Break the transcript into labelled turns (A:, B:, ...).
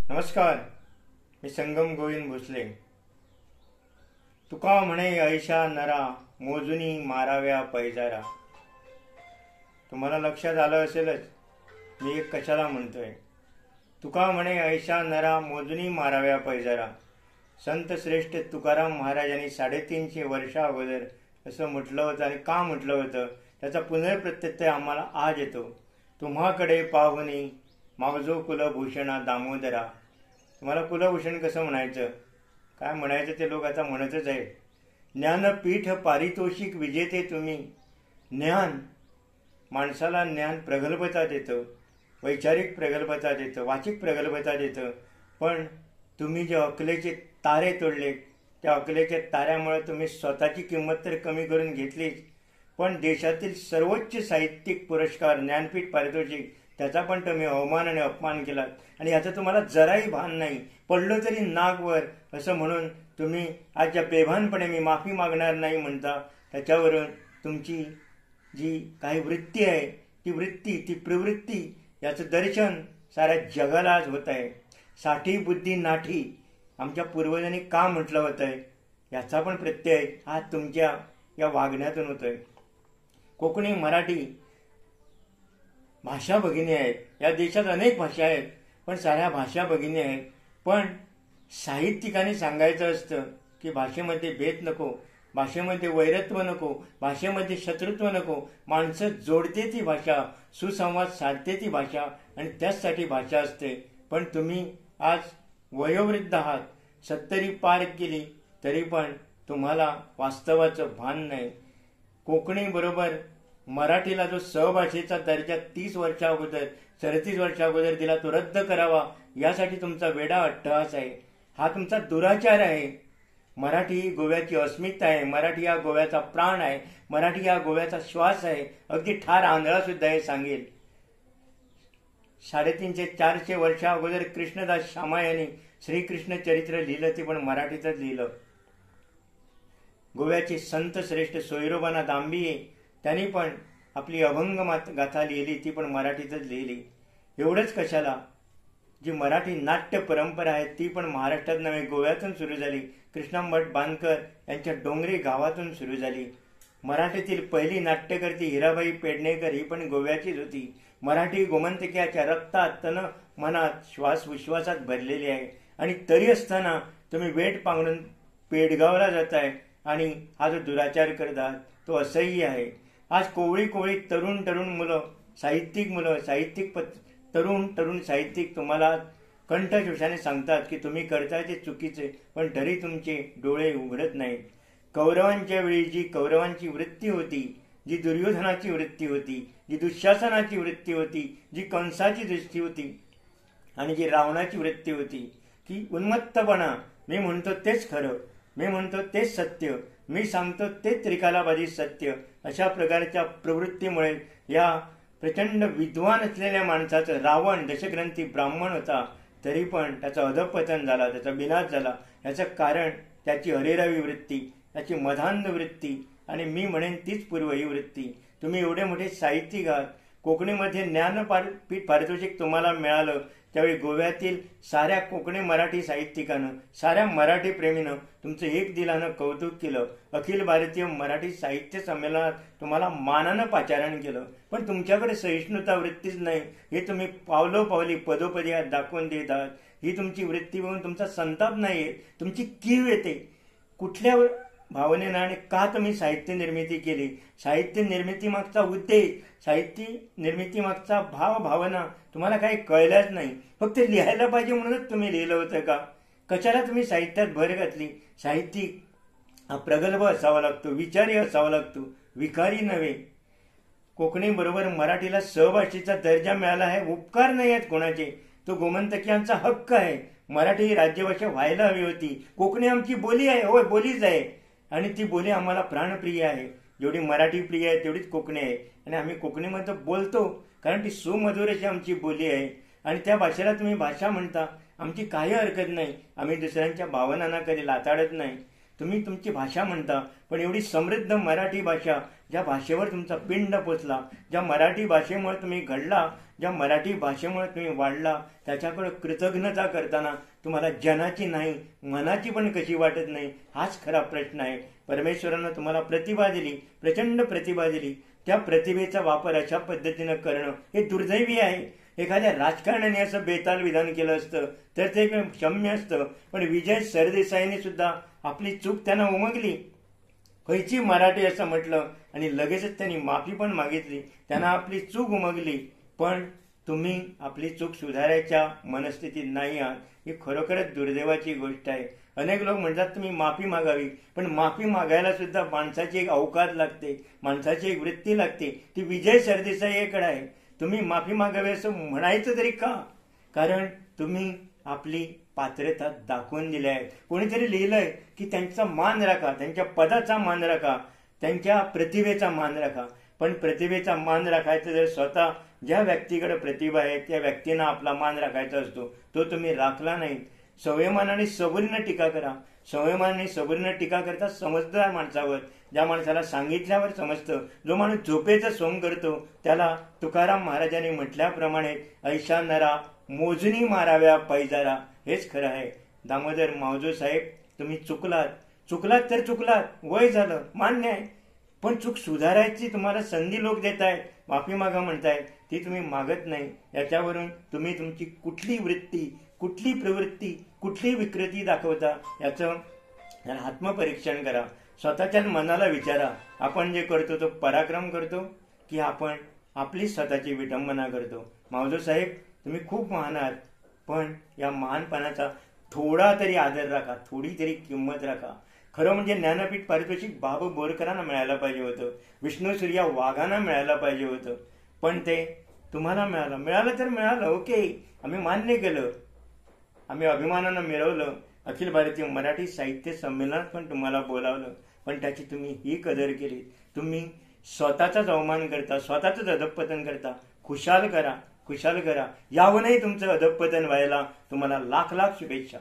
A: नमस्कार. मी संगम गोविंद भोसले. तुका म्हणे ऐशा नरा मोजुनी माराव्या पैजारा. तुम्हाला लक्षात आलं असेलच मी एक कशाला म्हणतोय. तुका म्हणे ऐशा नरा मोजुनी माराव्या पैजारा. संत श्रेष्ठ तुकाराम महाराजांनी 350 वर्षा अगोदर असं म्हटलं होतं. आणि का म्हटलं होतं त्याचा पुनर्प्रत्यय आम्हाला आज येतो. तुम्हाकडे पाहुनी मागजो कुलभूषणा दामोदरा. तुम्हाला कुलभूषण कसं म्हणायचं, काय म्हणायचं ते लोक आता म्हणतच आहेत. ज्ञानपीठ पारितोषिक विजेते तुम्ही. ज्ञान, माणसाला ज्ञान प्रगल्भता देतं, वैचारिक प्रगल्भता देतं, वाचिक प्रगल्भता देतं. पण तुम्ही जे अकलेचे तारे तोडले, त्या अकलेच्या ताऱ्यामुळे तुम्ही स्वतःची किंमत तर कमी करून घेतलीच, पण देशातील सर्वोच्च साहित्यिक पुरस्कार ज्ञानपीठ पारितोषिक त्याचा पण तुम्ही अवमान आणि अपमान केलात. आणि याचं तुम्हाला जराही भान नाही. पडलो तरी नागवर असं म्हणून तुम्ही आज ज्या बेभानपणे मी माफी मागणार नाही म्हणता, त्याच्यावरून तुमची जी काही वृत्ती आहे ती वृत्ती, ती प्रवृत्ती, याचं दर्शन साऱ्या जगाला आज होत आहे. साठी बुद्धी नाठी आमच्या पूर्वजांनी का म्हटलं होतं याचा पण प्रत्यय आज तुमच्या या वागण्यातून होतोय. कोकणी, मराठी भाषा भगिनी आहेत. या देशात अनेक भाषा आहेत, पण साऱ्या भाषा भगिनी आहेत. पण साहित्यिकांनी सांगायचं असतं की भाषेमध्ये भेद नको, भाषेमध्ये वैरत्व नको, भाषेमध्ये शत्रुत्व नको. माणसं जोडते ती भाषा, सुसंवाद साधते ती भाषा, आणि त्याचसाठी भाषा असते. पण तुम्ही आज वयोवृद्ध आहात, 70 पार केली, तरी पण तुम्हाला वास्तवाचं भान नाही. कोकणी बरोबर मराठीला जो सहभाषेचा दर्जा 30 वर्षा अगोदर, 34 वर्षा अगोदर दिला, तो रद्द करावा यासाठी तुमचा वेडा अट्टहास आहे. हा तुमचा दुराचार आहे. मराठी ही गोव्याची अस्मिता आहे. मराठी हा गोव्याचा प्राण आहे. मराठी हा गोव्याचा श्वास आहे. अगदी ठार आंधळा सुद्धा हे सांगेल. 350-400 वर्षा अगोदर कृष्णदास शामा यांनी श्रीकृष्ण चरित्र लिहिलं, ते पण मराठीतच लिहिलं. गोव्याचे संत श्रेष्ठ सोयरोबाना दांबिये त्यांनी पण आपली अभंग गाथा लिहिली, ती पण मराठीतच लिहिली. एवढंच कशाला, जी मराठी नाट्य परंपरा आहे ती पण महाराष्ट्रात नव्हे गोव्यातून सुरू झाली. कृष्णांभट बांधकर यांच्या डोंगरी गावातून सुरू झाली. मराठीतील पहिली नाट्यकर्ती हिराबाई पेडणेकर ही पण गोव्याचीच होती. मराठी गोमंतकीयाच्या रक्तात, तन, मनात, श्वास विश्वासात भरलेली आहे. आणि तरी असताना तुम्ही वेट पांघरून पेडगावला जाताय आणि हा जो दुराचार करतात तो असह्य आहे. आज कोवळी कोवळी तरुण मुलं, साहित्यिक मुलं, तरुण साहित्यिक तुम्हाला कंठशोषाने सांगतात की तुम्ही करताय ते चुकीचे, पण तरी तुमचे डोळे उघडत नाहीत. कौरवांच्या वेळी जी कौरवांची वृत्ती होती, जी दुर्योधनाची वृत्ती होती, जी दुःशासनाची वृत्ती होती, जी कंसाची दृष्टी होती, आणि जी रावणाची वृत्ती होती की उन्मत्तपणा, मी म्हणतो तेच खरं, मी म्हणतो तेच सत्य, मी सांगतो तेच त्रिकालाबाजी सत्य, अशा प्रकारच्या प्रवृत्तीमुळे या प्रचंड विद्वान असलेल्या माणसाचं, रावण दशग्रंथी ब्राह्मण होता तरी पण त्याचं अधपतन झाला, त्याचा विनाश झाला. याचं कारण त्याची हरेरावी वृत्ती, त्याची मधांध वृत्ती, आणि मी म्हणेन तीच पूर्वही वृत्ती. तुम्ही एवढे मोठे साहित्यिक आहात. कोकणीमध्ये ज्ञानपीठ पारितोषिक तुम्हाला मिळालं त्यावेळी गोव्यातील साऱ्या कोकणी मराठी साहित्यिकानं, साऱ्या मराठी प्रेमीनं तुमचं एक दिलानं कौतुक केलं. अखिल भारतीय मराठी साहित्य संमेलनात तुम्हाला मानानं पाचारण केलं. पण तुमच्याकडे सहिष्णुता वृत्तीच नाही. हे तुम्ही पावलोपावली पदोपदी दाखवून देत आहात. ही तुमची वृत्ती बघून तुमचा संताप नाही येत, तुमची कीव येते. कुठल्या भावनेनं आणि का तुम्ही साहित्य निर्मिती केली? साहित्य निर्मिती मागचा उद्देश, साहित्य निर्मिती मागचा भावना तुम्हाला काही कळल्याच नाही. फक्त लिहायला पाहिजे म्हणूनच तुम्ही लिहिलं होतं का? कशाला तुम्ही साहित्यात भर घातली? साहित्यिक हा प्रगल्भ असावा लागतो, विचारी असावा लागतो, विकारी नव्हे. कोकणी बरोबर मराठीला सहभाषेचा दर्जा मिळाला आहे, उपकार नाही आहेत कोणाचे, तो गोमंतकीयांचा हक्क आहे. मराठी ही राज्यभाषा व्हायला हवी होती. कोकणी आमची बोली आहे, होय बोलीच आहे, आणि ती बोली आम्हाला प्राणप्रिय आहे. जेवढी मराठी प्रिय आहे तेवढीच कोकणी आहे, आणि आम्ही कोकणीमध्ये बोलतो कारण ती सुमधुर अशी आमची बोली आहे. आणि त्या भाषेला तुम्ही भाषा म्हणता, आमची काही हरकत नाही. आम्ही दुसऱ्यांच्या भावनांना कधी लाताडत नाही. तुम्ही तुमची भाषा म्हणता, पण एवढी समृद्ध मराठी भाषा, ज्या भाषेवर तुमचा पिंड पोचला, ज्या मराठी भाषेमुळे तुम्ही घडला, ज्या मराठी भाषेमुळे तुम्ही वाढला त्याच्याकडे कृतज्ञता करताना तुम्हाला जनाची नाही मनाची पण कशी वाटत नाही, हाच खरा प्रश्न आहे. परमेश्वरानं तुम्हाला प्रतिभा दिली, प्रचंड प्रतिभा दिली. त्या प्रतिभेचा वापर अशा पद्धतीनं करणं हे दुर्दैवी आहे. एखाद्या राजकारण्याने असं बेताल विधान केलं असतं तर ते क्षम्य असतं. पण विजय सरदेसाईने सुद्धा आपली चूक त्यांना उमगली, खयची मराठी असं म्हटलं आणि लगेचच त्यांनी माफी पण मागितली. त्यांना आपली चूक उमगली. पण तुम्ही आपली चूक सुधारायच्या मनस्थितीत नाही आहात, ही खरोखरच दुर्दैवाची गोष्ट आहे. अनेक लोक म्हणतात तुम्ही माफी मागावी, पण माफी मागायला सुद्धा माणसाची एक अवकात लागते, माणसाची एक वृत्ती लागते. ती विजय सरदेसाईकडे आहे. तुम्ही माफी मागावी असं म्हणायचं तरी का? कारण तुम्ही आपली पात्रता दाखवून दिली आहे. कोणीतरी लिहिलंय की त्यांचा मान राखा, त्यांच्या पदाचा मान राखा, त्यांच्या प्रतिभेचा मान राखा. पण प्रतिभेचा मान राखायचा जर स्वतः ज्या व्यक्तीकडे प्रतिभा आहे त्या व्यक्तींना आपला मान राखायचा असतो, तो तुम्ही राखला नाही. संयमानाने सबुरीनं टीका करा. संयमानाने सबुरीनं टीका करता समजदार माणसावर, ज्या माणसाला सांगितल्यावर समजतं, जो माणूस झोपेचं सोंग करतो त्याला तुकाराम महाराजांनी म्हटल्याप्रमाणे ऐशा नरा मोजणी माराव्या पैजारा, हेच खरं आहे. दामोदर मावजो साहेब, तुम्ही चुकलात तर चुकलात, वय झालं, मान्य आहे. पण चूक सुधारायची तुम्हाला संधी लोक देत आहेत, माफी मागा म्हणतायत, ती तुम्ही मागत नाही. याच्यावरून तुम्ही तुमची कुठली वृत्ती, कुठली प्रवृत्ती, कुठली विकृती दाखवता याचं आत्मपरीक्षण करा. स्वतःच्याच मनाला विचारा, आपण जे करतो तो पराक्रम करतो की आपण आपली स्वतःची विडंबना करतो. मावजो साहेब, तुम्ही खूप महान आहात, पण या महानपणाचा थोडा तरी आदर राखा, थोडी तरी किंमत राखा. खरं म्हणजे ज्ञानपीठ पारितोषिक बाबू बोरकरांना मिळायला पाहिजे होतं, विष्णू सूर्या वाघांना मिळायला पाहिजे होतं, पण ते तुम्हाला मिळालं तर मिळालं, ओके, आम्ही मान्य केलं, आम्ही अभिमानानं मिळवलं. अखिल भारतीय मराठी साहित्य संमेलनात पण तुम्हाला बोलावलं, पण त्याची तुम्ही ही कदर केली. तुम्ही स्वतःचाच अवमान करता, स्वतःच अधःपतन करता. खुशाल करा. यावरूनही तुमचं अधःपतन व्हायला तुम्हाला लाख लाख शुभेच्छा.